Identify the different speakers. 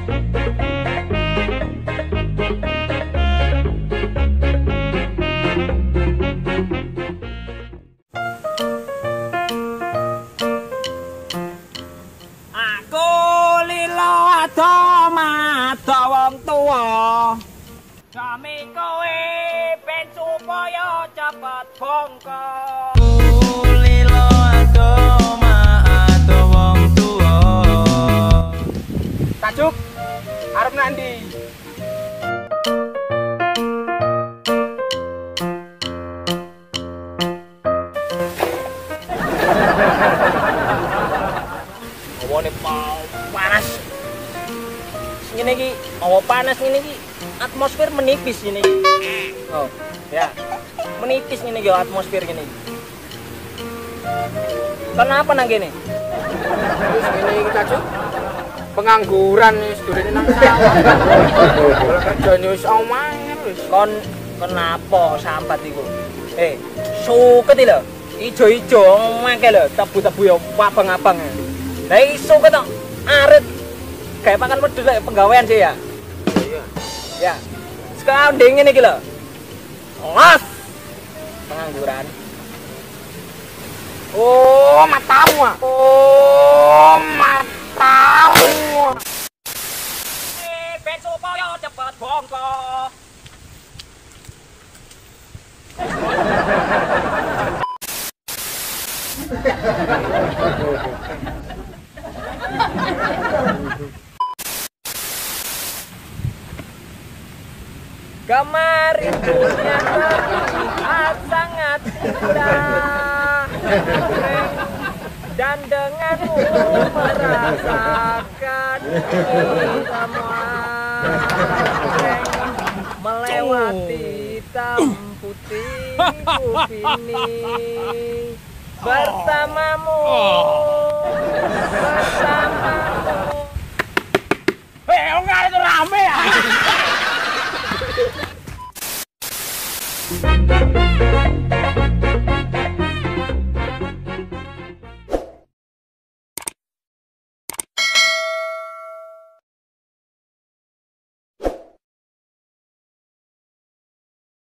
Speaker 1: Aku lilo ado mado wong tuwa. Kami kowe ben supaya cepet bongko.
Speaker 2: Lilo ado mado wong tuwa.
Speaker 1: Tajuk arep nandi. Awane panas. Ngene iki, awa panas ngene iki. Atmosfer menipis ngene iki. Oh, ya. Menipis ngene iki atmosfer ngene iki. Kenapa nang kene?
Speaker 3: Wis ngene iki Tajuk. Pengangguran wis durene nang sawah. Kerjane wis omahe wis.
Speaker 1: Kon kenapa sambat iku? Suket iki lho. Ijo-ijo make lho, tebu-tebu ya abang-abang. Lah iso ketok arit gawe pakan wedhus lek penggawean sih ya.
Speaker 3: Iya.
Speaker 1: Ya. Sekarang ndeng ngene iki lho. Las. Pengangguran.
Speaker 3: Oh, matamu. Oh, matamu.
Speaker 1: Ben supaya cepet bongko. Kemarin dunia terlihat sangat indah dan denganmu merasakan irama melewati hitam putih ini bersamamu. Enggak itu rame ya.